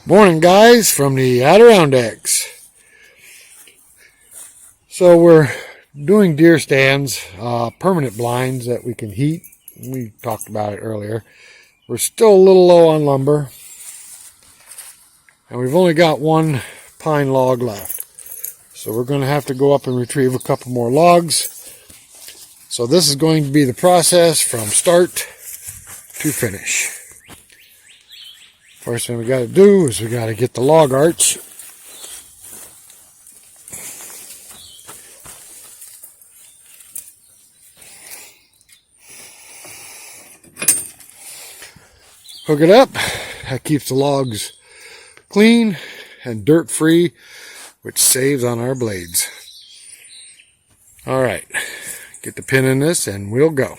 Morning, guys, from the Adirondacks. So we're doing deer stands, permanent blinds that we can heat. We talked about it earlier. We're still a little low on lumber, and we've only got one pine log left. So we're going to have to go up and retrieve a couple more logs. So this is going to be the process from start to finish. First thing we got to do is we got to get the log arch. Hook it up. That keeps the logs clean and dirt free, which saves on our blades. All right, get the pin in this and we'll go.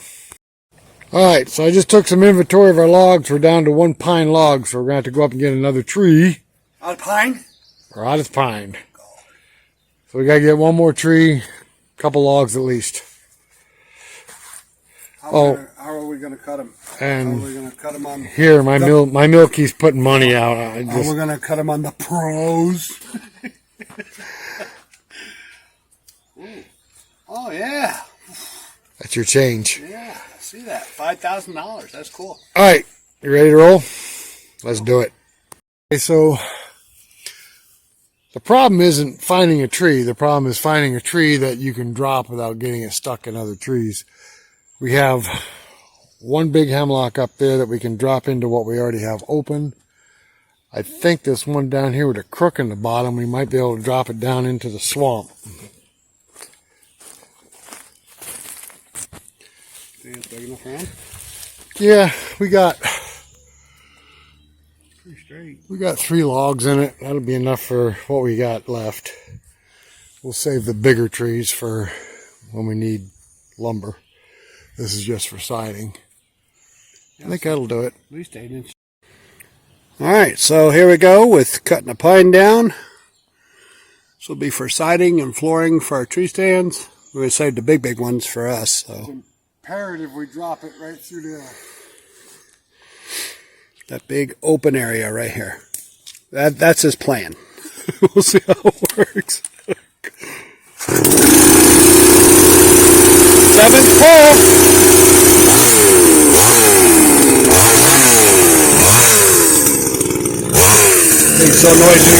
Alright, so I just took some inventory of our logs. We're down to one pine log, so we're going to have to go up and get another tree. Out of pine? We're out of pine. So we got to get one more tree, a couple logs at least. How are we going to cut them? And how are we going to cut them on? Here, my mill keeps putting money out. We're going to cut them on the pros. Oh, yeah. That's your change. Yeah, I see that. $5,000. That's cool. All right, you ready to roll? Let's do it. Okay, so the problem isn't finding a tree. The problem is finding a tree that you can drop without getting it stuck in other trees. We have one big hemlock up there that we can drop into what we already have open. I think this one down here with a crook in the bottom, we might be able to drop it down into the swamp. Think it's big enough around? Yeah, we got pretty straight. We got 3 logs in it. That'll be enough for what we got left. We'll save the bigger trees for when we need lumber. This is just for siding. I think that'll do it. At least 8 inches. Alright, so here we go with cutting the pine down. This will be for siding and flooring for our tree stands. We're going to save the big ones for us. So. Imperative we drop it right through there. That big open area right here. That's his plan. We'll see how it works. 7th pull. Makes so noisy.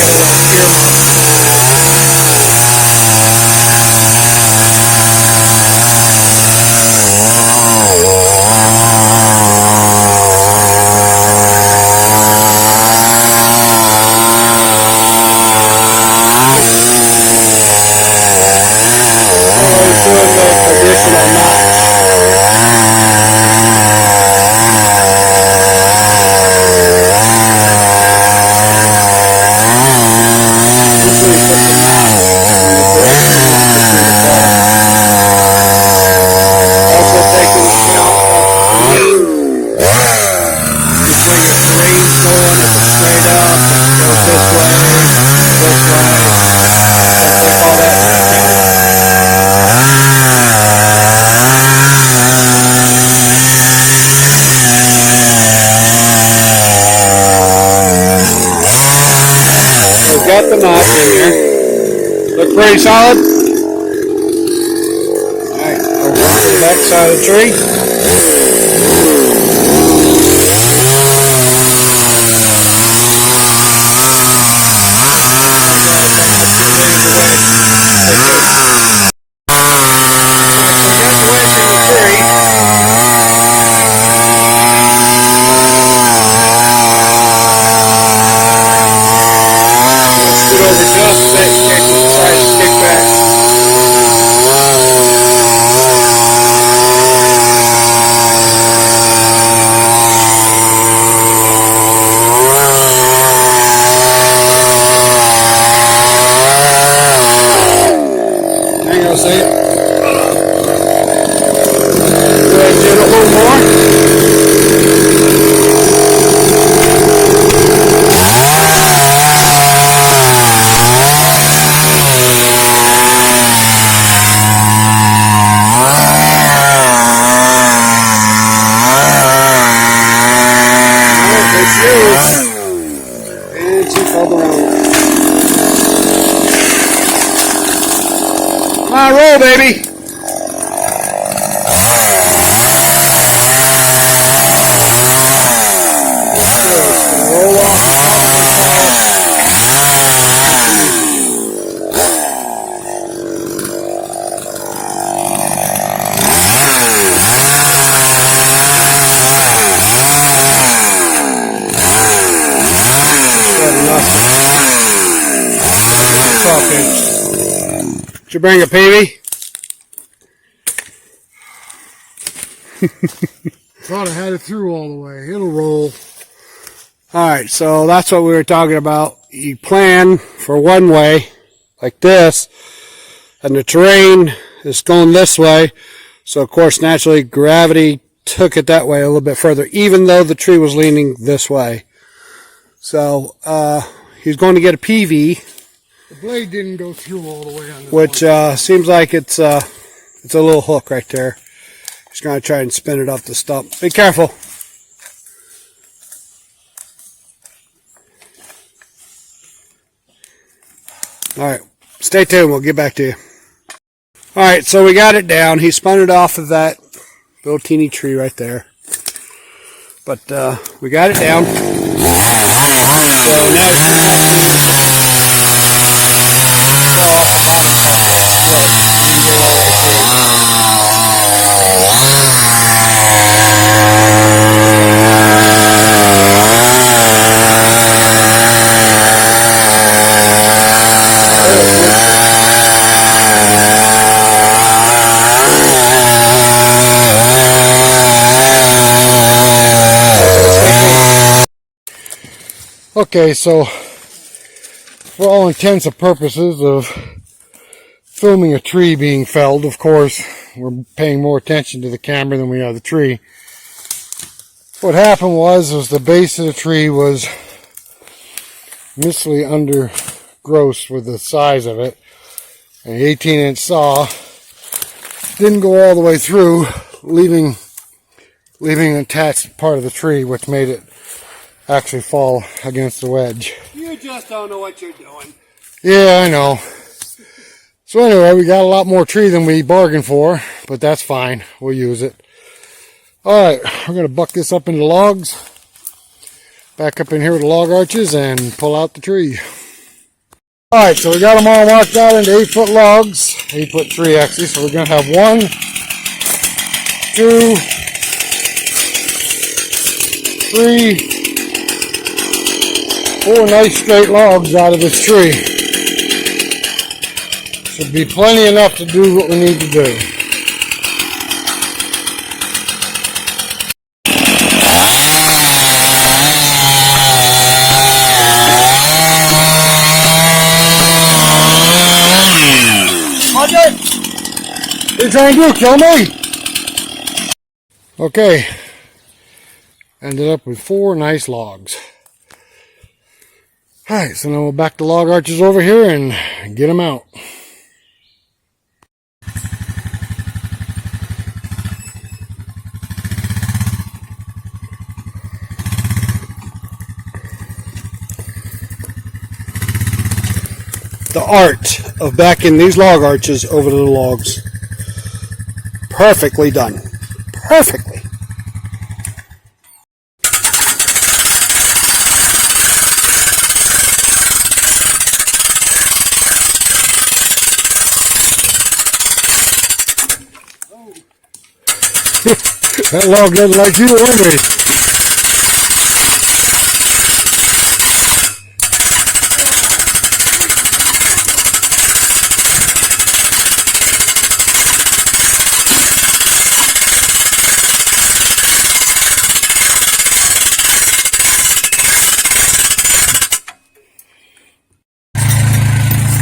Got the knot in here. Look pretty solid. Alright, over to the back side of the tree. roll, baby. Roll off. Did you bring a PV? Thought I had it through all the way. It'll roll. Alright, so that's what we were talking about. You plan for one way, like this, and the terrain is going this way. So, of course, naturally, gravity took it that way a little bit further, even though the tree was leaning this way. So, he's going to get a PV. The blade didn't go through all the way on this which seems like it's a little hook right there. He's going to try and spin it off the stump. Be careful. Alright, stay tuned. We'll get back to you. Alright, so we got it down. He spun it off of that little teeny tree right there. But we got it down. So Okay, so for all intents and purposes of filming a tree being felled, of course, we're paying more attention to the camera than we are the tree. What happened was the base of the tree was mostly undergrossed with the size of it. An 18-inch saw didn't go all the way through, leaving an attached part of the tree, which made it actually fall against the wedge. you just don't know what you're doing. Yeah, I know. So anyway, we got a lot more tree than we bargained for, but that's fine. We'll use it. Alright, we're going to buck this up into logs. Back up in here with the log arches and pull out the tree. Alright, so we got them all marked out into 8-foot logs. 8-foot tree actually, so we're going to have 1, 2, 3, 4 nice straight logs out of this tree. Should be plenty enough to do what we need to do. What you trying to do? Kill me? Okay. Ended up with 4 nice logs. Alright, so now we'll back the log arches over here and get them out. The art of backing these log arches over the logs. Perfectly done. Perfectly. That log doesn't like you anyway.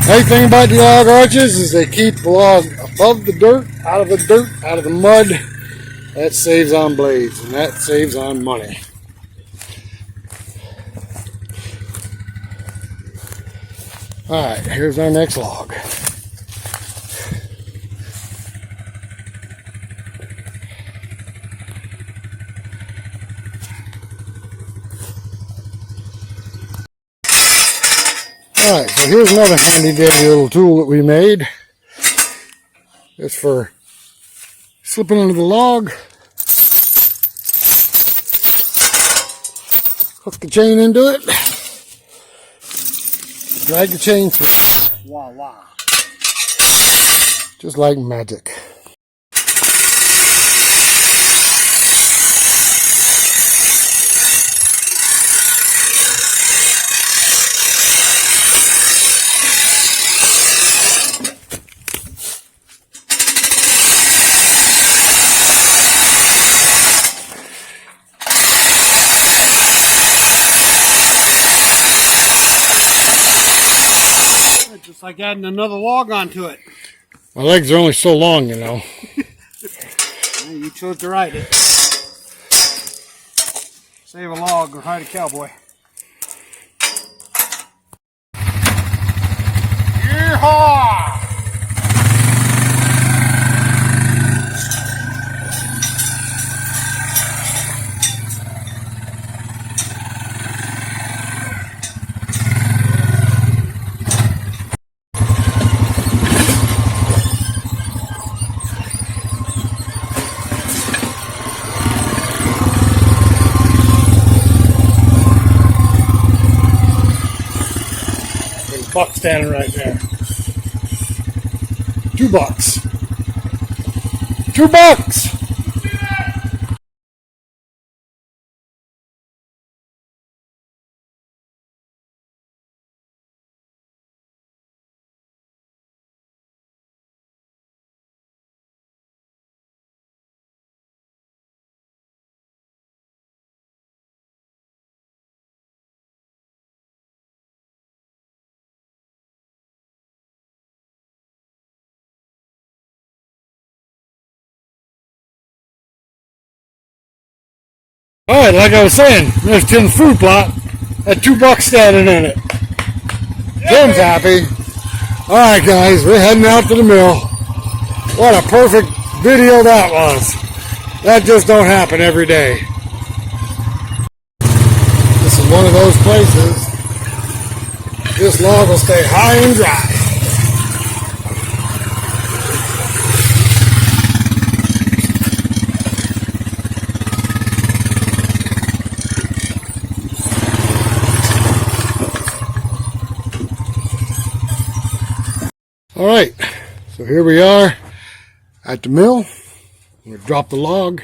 Nice thing about the log arches is they keep the log above the dirt, out of the mud. That saves on blades, and that saves on money. Alright, here's our next log. Alright, so here's another handy dandy little tool that we made. Just for slipping under the log. Hook the chain into it. Drag the chain through. Voila. Just like magic. Just like adding another log onto it. My legs are only so long, you know. Well, you chose to ride it. Save a log or hide a cowboy. Yeehaw! Buck standing right there. $2. $2. Alright, like I was saying, there's Tim's food plot. Had $2 standing in it. Tim's happy. Alright guys, we're heading out to the mill. What a perfect video that was. That just don't happen every day. This is one of those places. This log will stay high and dry. Alright, so here we are at the mill. We'll drop the log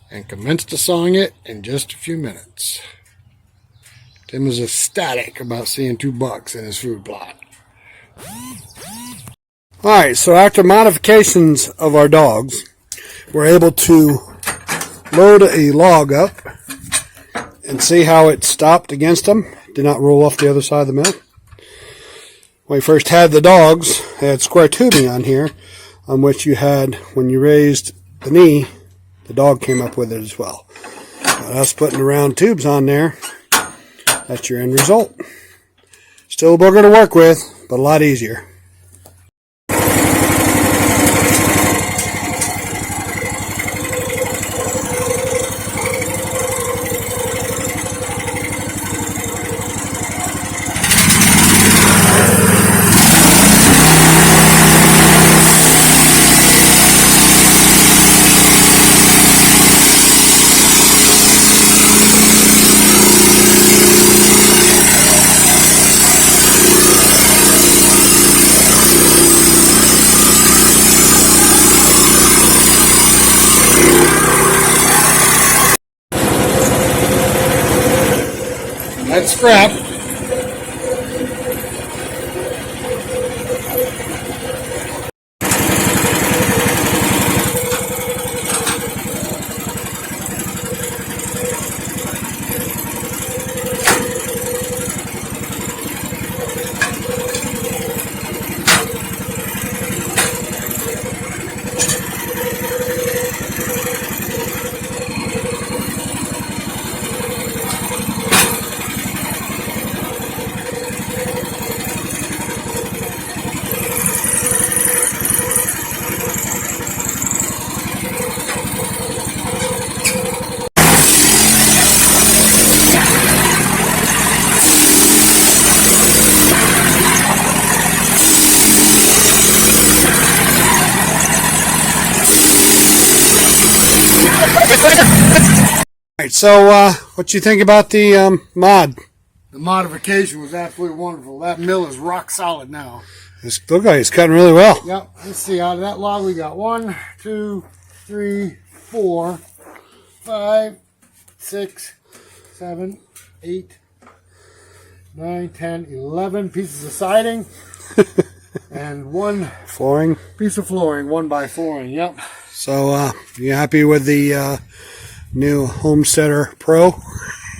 and commence to sawing it in just a few minutes. Tim is ecstatic about seeing $2 in his food plot. Alright, so after modifications of our dogs, we're able to load a log up and see how it stopped against them. Did not roll off the other side of the mill. When we first had the dogs, they had square tubing on here, on which you had, when you raised the knee, the dog came up with it as well. Us putting the round tubes on there, that's your end result. Still a booger to work with, but a lot easier. That's scrap. So, what you think about the mod? The modification was absolutely wonderful. That mill is rock solid now. Look like it's cutting really well. Yep. Let's see. Out of that log, we got 1, 2, 3, 4, 5, 6, 7, 8, 9, 10, 11 pieces of siding and 1 Flooring. piece of flooring, 1x flooring. Yep. So, you happy with the new Homesteader Pro?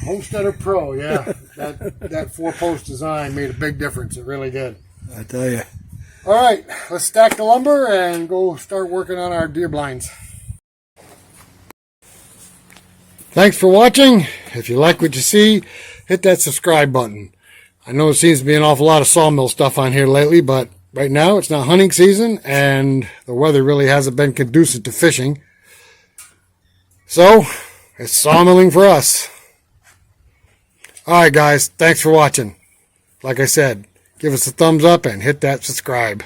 Homesteader Pro, yeah. That 4-post design made a big difference. It really did. I tell you. All right, let's stack the lumber and go start working on our deer blinds. Thanks for watching. If you like what you see, hit that subscribe button. I know it seems to be an awful lot of sawmill stuff on here lately, but right now it's not hunting season and the weather really hasn't been conducive to fishing. So, it's sawmilling for us. Alright guys, thanks for watching. Like I said, give us a thumbs up and hit that subscribe.